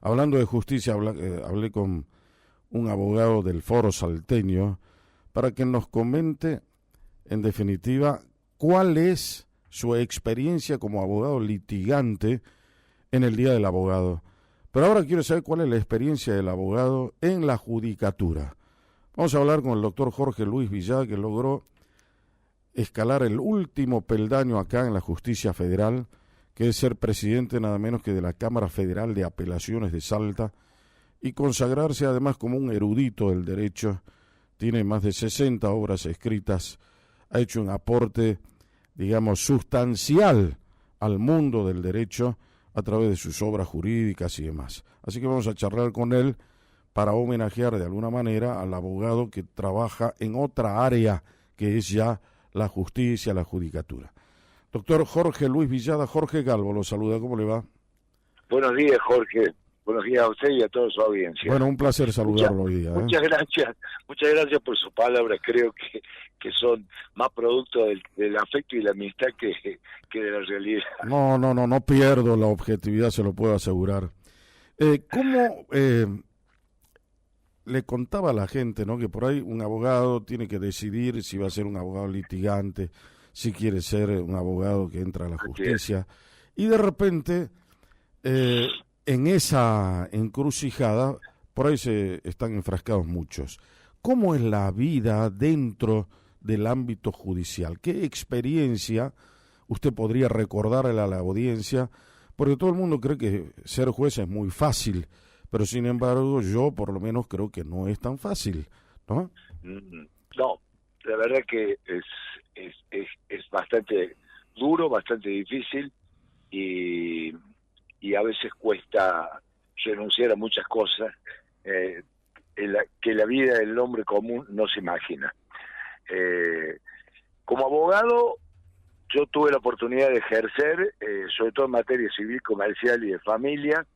Hablando de justicia, hablé con un abogado del Foro Salteño para que nos comente, en definitiva, cuál es su experiencia como abogado litigante en el Día del Abogado. Pero ahora quiero saber cuál es la experiencia del abogado en la judicatura. Vamos a hablar con el doctor Jorge Luis Villada, que logró escalar el último peldaño acá en la justicia federal, que es ser presidente nada menos que de la Cámara Federal de Apelaciones de Salta, y consagrarse además como un erudito del derecho. Tiene más de 60 obras escritas, ha hecho un aporte, digamos, sustancial al mundo del derecho a través de sus obras jurídicas y demás. Así que vamos a charlar con él para homenajear de alguna manera al abogado que trabaja en otra área que es ya la justicia, la judicatura. Doctor Jorge Luis Villada, Jorge Galvo, lo saluda, ¿cómo le va? Buenos días, Jorge. Buenos días a usted y a toda su audiencia. Bueno, un placer saludarlo hoy día. Muchas gracias por sus palabras. Creo que son más producto del afecto y la amistad que de la realidad. No pierdo la objetividad, se lo puedo asegurar. ¿Cómo le contaba a la gente, ¿no? Que por ahí un abogado tiene que decidir si va a ser un abogado litigante, si quiere ser un abogado que entra a la justicia, y de repente en esa encrucijada por ahí se están enfrascados muchos. ¿Cómo es la vida dentro del ámbito judicial? ¿Qué experiencia usted podría recordarle a la audiencia? Porque todo el mundo cree que ser juez es muy fácil, pero sin embargo yo por lo menos creo que no es tan fácil, ¿no? No, la verdad que es bastante duro, bastante difícil y a veces cuesta renunciar a muchas cosas que la vida del hombre común no se imagina. Como abogado yo tuve la oportunidad de ejercer, sobre todo en materia civil, comercial y de familia.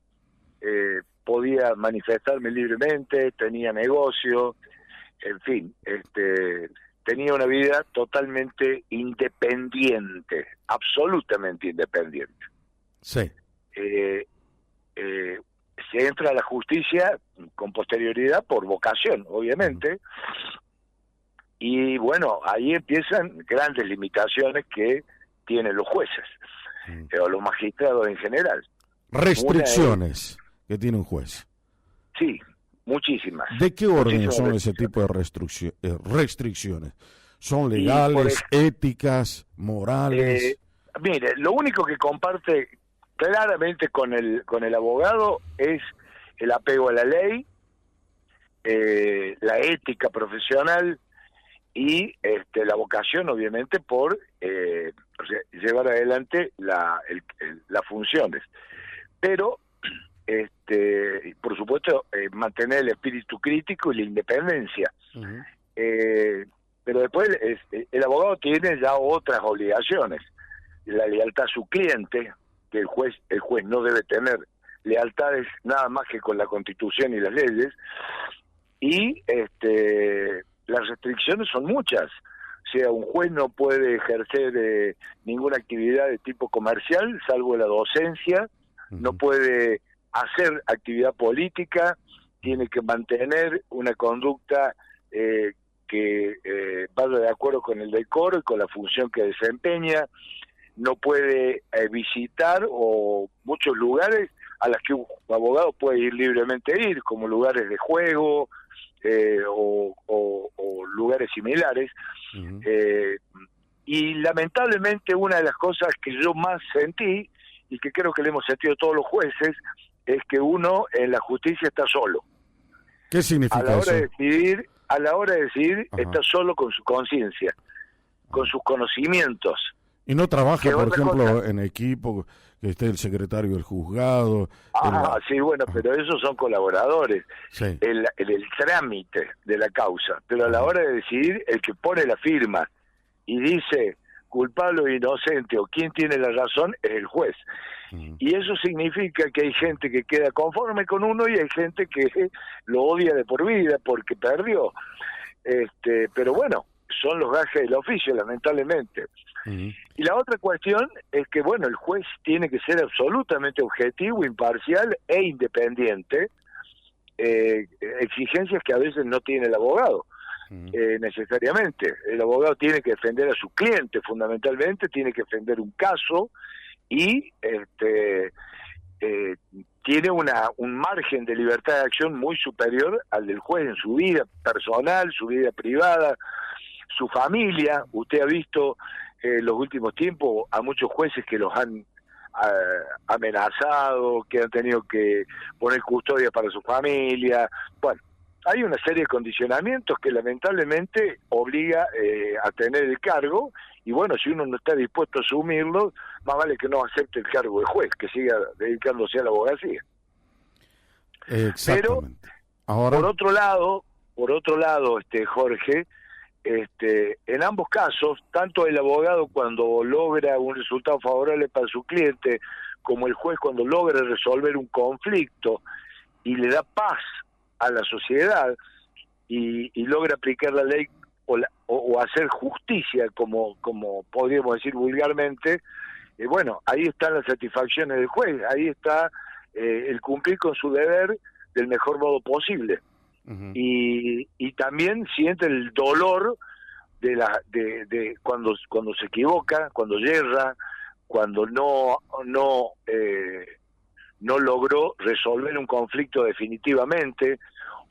Podía manifestarme libremente, tenía negocio, en fin, tenía una vida totalmente independiente, absolutamente independiente. Sí. Se entra a la justicia con posterioridad por vocación, obviamente, y bueno, ahí empiezan grandes limitaciones que tienen los jueces, o los magistrados en general. Restricciones que tiene un juez. Sí, muchísimas. ¿De qué orden son ese tipo de restricciones? ¿Son legales, éticas, morales? Mire, lo único que comparte claramente con el abogado es el apego a la ley, la ética profesional y la vocación, obviamente, por llevar adelante las funciones. Pero por supuesto, mantener el espíritu crítico y la independencia. Pero después el abogado tiene ya otras obligaciones. La lealtad a su cliente, que el juez no debe tener lealtades nada más que con la Constitución y las leyes, y las restricciones son muchas. O sea, un juez no puede ejercer ninguna actividad de tipo comercial, salvo la docencia, no puede hacer actividad política, tiene que mantener una conducta que vaya de acuerdo con el decoro y con la función que desempeña, no puede visitar muchos lugares a los que un abogado puede ir libremente como lugares de juego o lugares similares. Y lamentablemente una de las cosas que yo más sentí, y que creo que le hemos sentido todos los jueces, es que uno en la justicia está solo. ¿Qué significa eso? A la hora de decidir está solo con su conciencia, con sus conocimientos. Y no trabaja, por ejemplo, en equipo, que esté el secretario del juzgado. Sí, bueno, pero esos son colaboradores. Sí. El trámite de la causa. Pero a la hora de decidir, el que pone la firma y dice culpable o inocente o quién tiene la razón es el juez. Y eso significa que hay gente que queda conforme con uno y hay gente que lo odia de por vida porque perdió. Pero bueno, son los gajes del oficio, lamentablemente. Ujú. Y la otra cuestión es que, bueno, el juez tiene que ser absolutamente objetivo, imparcial e independiente, exigencias que a veces no tiene el abogado. Ujú. Necesariamente. El abogado tiene que defender a su cliente, fundamentalmente, tiene que defender un caso y tiene un margen de libertad de acción muy superior al del juez en su vida personal, su vida privada, su familia. Usted ha visto los últimos tiempos a muchos jueces que los han amenazado, que han tenido que poner custodia para su familia. Bueno, hay una serie de condicionamientos que lamentablemente obliga a tener el cargo, y bueno, si uno no está dispuesto a asumirlo, más vale que no acepte el cargo de juez, que siga dedicándose a la abogacía. Pero, Exactamente. Ahora, por otro lado, Jorge, en ambos casos, tanto el abogado cuando logra un resultado favorable para su cliente, como el juez cuando logra resolver un conflicto y le da paz a la sociedad y logra aplicar la ley o hacer justicia, como podríamos decir vulgarmente, bueno, ahí están las satisfacciones del juez, ahí está el cumplir con su deber del mejor modo posible. ujú, Y también siente el dolor de cuando se equivoca, cuando yerra, cuando no logró resolver un conflicto definitivamente,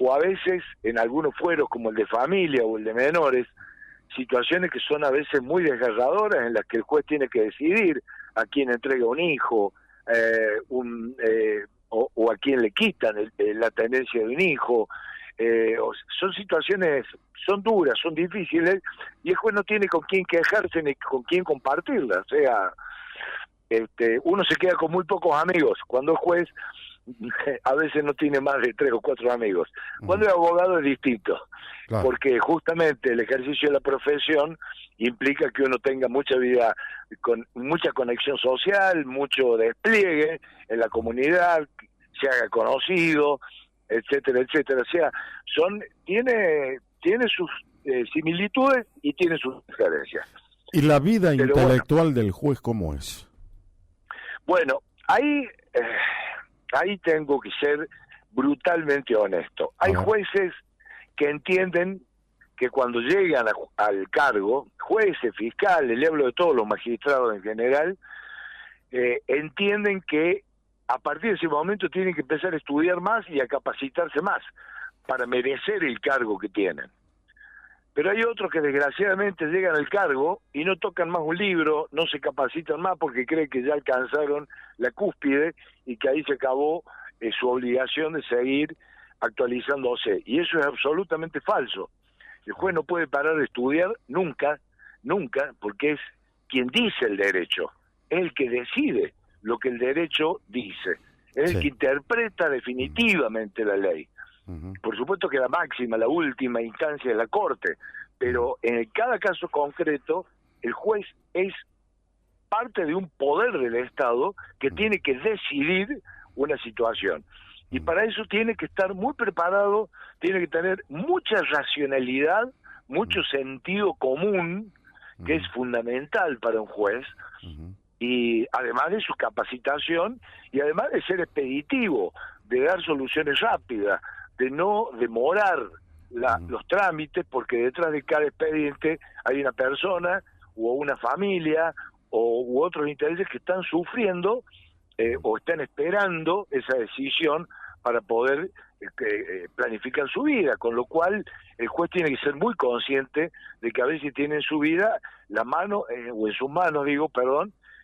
o a veces en algunos fueros como el de familia o el de menores, situaciones que son a veces muy desgarradoras, en las que el juez tiene que decidir a quién entrega un hijo, o a quién le quitan la tenencia de un hijo. Son situaciones, son duras, son difíciles, y el juez no tiene con quién quejarse ni con quién compartirlas. O sea, uno se queda con muy pocos amigos. Cuando es juez, a veces no tiene más de 3 o 4 amigos. Cuando es abogado es distinto, claro. porque justamente el ejercicio de la profesión implica que uno tenga mucha vida, con mucha conexión social, mucho despliegue en la comunidad, se haga conocido, etcétera, etcétera. O sea, tiene sus similitudes y tiene sus diferencias. ¿Y la vida Pero bueno, intelectual del juez cómo es? Bueno, ahí tengo que ser brutalmente honesto. Hay jueces que entienden que cuando llegan al cargo, jueces, fiscales, le hablo de todos los magistrados en general, entienden que a partir de ese momento tienen que empezar a estudiar más y a capacitarse más para merecer el cargo que tienen. Pero hay otros que desgraciadamente llegan al cargo y no tocan más un libro, no se capacitan más porque creen que ya alcanzaron la cúspide y que ahí se acabó su obligación de seguir actualizándose. Y eso es absolutamente falso. El juez no puede parar de estudiar nunca, porque es quien dice el derecho, es el que decide lo que el derecho dice, es el que interpreta definitivamente la ley. Por supuesto que la máxima, la última instancia es la Corte, pero en cada caso concreto, el juez es parte de un poder del Estado que tiene que decidir una situación. Y para eso tiene que estar muy preparado, tiene que tener mucha racionalidad, mucho sentido común, que es fundamental para un juez, y además de su capacitación, y además de ser expeditivo, de dar soluciones rápidas, de no demorar los trámites, porque detrás de cada expediente hay una persona o una familia u otros intereses que están sufriendo o están esperando esa decisión para poder planificar su vida, con lo cual el juez tiene que ser muy consciente de que a veces tiene en su vida la mano, o en sus manos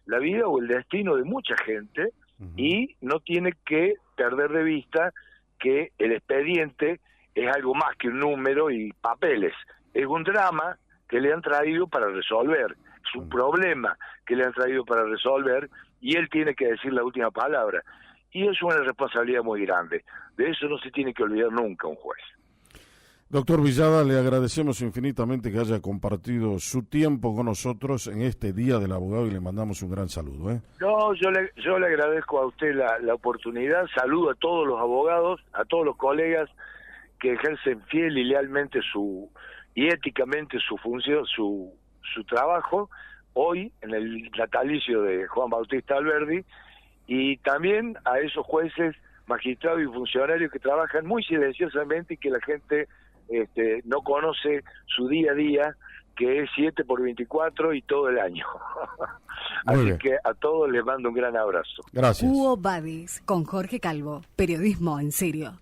la vida o el destino de mucha gente, y no tiene que perder de vista que el expediente es algo más que un número y papeles, es un drama que le han traído para resolver, es un problema que le han traído para resolver, y él tiene que decir la última palabra, y es una responsabilidad muy grande. De eso no se tiene que olvidar nunca un juez. Doctor Villada, le agradecemos infinitamente que haya compartido su tiempo con nosotros en este Día del Abogado y le mandamos un gran saludo. No, yo le agradezco a usted la oportunidad, saludo a todos los abogados, a todos los colegas que ejercen fiel y lealmente y éticamente su función, su trabajo. hoy en el natalicio de Juan Bautista Alberdi, y también a esos jueces, magistrados y funcionarios que trabajan muy silenciosamente y que la gente no conoce su día a día, que es 7x24 y todo el año. Así que a todos les mando un gran abrazo. Gracias. Quo Vadis, con Jorge Calvo, periodismo en serio.